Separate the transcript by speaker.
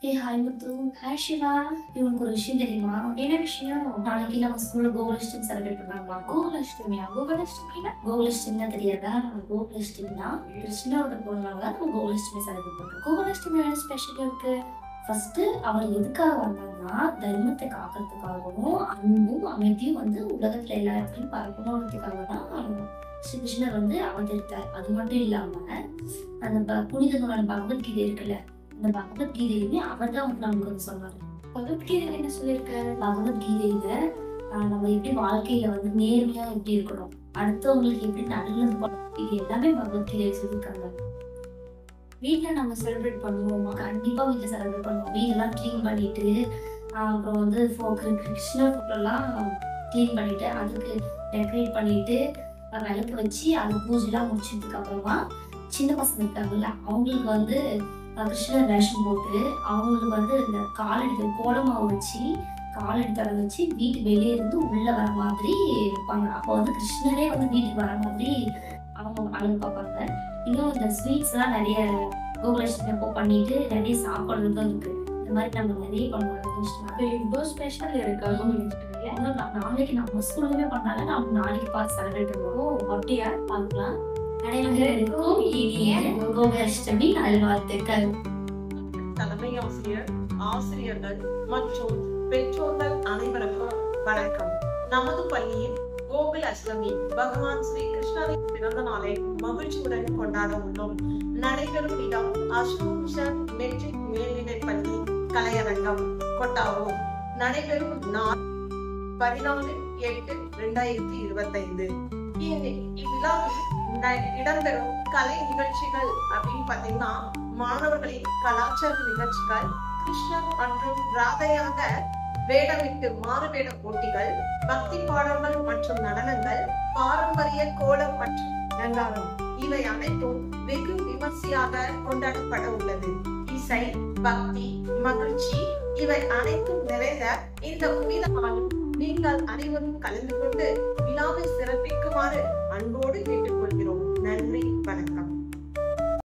Speaker 1: Hi முத்து. Hi Siva. இவனுக்கு ஒரு விஷயம் தெரியுமா? என்ன விஷயம்? நாளைக்கு நம்ம ஸ்கூல்ல கோகுலாஷ்டமி செலிப்ரேட் பண்றாங்களா? கோகுலாஷ்டமியா? கோகுலாஷ்டமினா கோகுலாஷ்டமினா தெரியாதா? கோகுலாஷ்டமினா கிருஷ்ணரோட பிறந்தநாள் தான் நம்ம கோகுலாஷ்டமி செலிப்ரேட் பண்றோம். கோகுலாஷ்டமி என்ன ஸ்பெஷல் இருக்கு? ஃபர்ஸ்ட் அவர் எதுக்காக வந்தாங்கன்னா தர்மத்தை காக்கிறதுக்காகவும் அன்பும் அமைதியும் உலகத்துல எல்லா இடத்துலையும் பரப்பணுன்றதுக்காக தான் ஸ்ரீ கிருஷ்ணர் அவதரித்தார். அது மட்டும் இல்லாம அந்த புனித நூலான பகவத்கீதை இருக்குல்ல, இந்த பகவத்கீதையுமே அவர் தான் நமக்கு சொன்னாரு. பகவத்கீதையில என்ன சொல்லியிருக்காரு? பகவத்கீதையில நம்ம எப்படி வாழ்க்கையில நேர்மையா எப்படி இருக்கணும், அடுத்தவங்களுக்கு எப்படி நல்லது பண்ணணும், இது எல்லாமே பகவத்கீதையில சொல்லியிருக்காங்க. வீட்டுல நம்ம செலிப்ரேட் பண்ணுவோமா? கண்டிப்பா வீட்டுல செலிப்ரேட் பண்ணுவோம். வீடெல்லாம் கிளீன் பண்ணிட்டு அப்புறம் கிருஷ்ணர் போட்டோ எல்லாம் கிளீன் பண்ணிட்டு அதுக்கு டெக்கரேட் பண்ணிட்டு விளக்கு வச்சு அது பூஜைலாம் முடிச்சதுக்கு அப்புறமா சின்ன பசங்க இருக்காங்கல்ல அவங்களுக்கு கிருஷ்ணர் வேஷம் போட்டு அவங்களுக்கு இந்த காலடி கோலமாவை வச்சு காலடி தர வச்சு வீட்டு வெளியே இருந்து உள்ள வர மாதிரி இருப்பாங்க. அப்போ கிருஷ்ணரே வீட்டுக்கு வர மாதிரி அவங்க அழகு பார்ப்பாங்க. இன்னும் இந்த ஸ்வீட்ஸ் எல்லாம் நிறைய கோகுலாஷ்டமி அப்போ பண்ணிட்டு நிறைய சாப்பிடுறதும் இருக்கு. இந்த மாதிரி நம்ம நிறைய பண்ணுவோம். இவ்வளோ ஸ்பெஷல் இருக்கு நாளைக்கு நம்ம ஸ்கூலுமே பண்ணாங்க. நம்ம நாளைக்கு பார்த்து செலிப்ரேட் பண்ணுவோம். அப்படியா? பார்க்கலாம். அனைவருக்கும் இனிய கோகுலாஷ்டமி நல்வாழ்த்துக்கள்.
Speaker 2: தலைமை ஆசிரியர், ஆசிரியர்கள் மற்றும் பெற்றோர்கள் அனைவருக்கும் வணக்கம். நமது பள்ளியில் கோகுலாஷ்டமி பகவான் ஸ்ரீ கிருஷ்ணரின் பிறந்த நாளை மகிழ்ச்சியுடன் கொண்டாட உள்ளோம். நடைபெறும் இடம் அசோக் மெட்ரிக் மேல்நிலைப் பள்ளி கலையரங்கம் கொட்டாவோ. நடைபெறும் நாள் 14/8/2025. இவ்விழாவில் இடம்பெறும் கலை நிகழ்ச்சிகள் அப்படின்னு பாத்தீங்கன்னா மாணவர்களின் கலாச்சார நிகழ்ச்சிகள், கிருஷ்ணன் மற்றும் ராதையாக வேடமிட்டு மாறுவேட போட்டிகள், பக்தி பாடல்கள் மற்றும் நடனங்கள், பாரம்பரிய கோலம் மற்றும் அலங்காரம் இவை அனைத்தும் வெகு விமர்சையாக கொண்டாடப்பட உள்ளது. இசை, பக்தி, மகிழ்ச்சி இவை அனைத்தும் நிறைந்த இந்த புனித நாளில் நீங்கள் அனைவரும் கலந்து கொண்டு விழாவை சிறப்பிக்குமாறு அன்போடு கேட்டுக்கொள்கிறோம். நன்றி, வணக்கம்.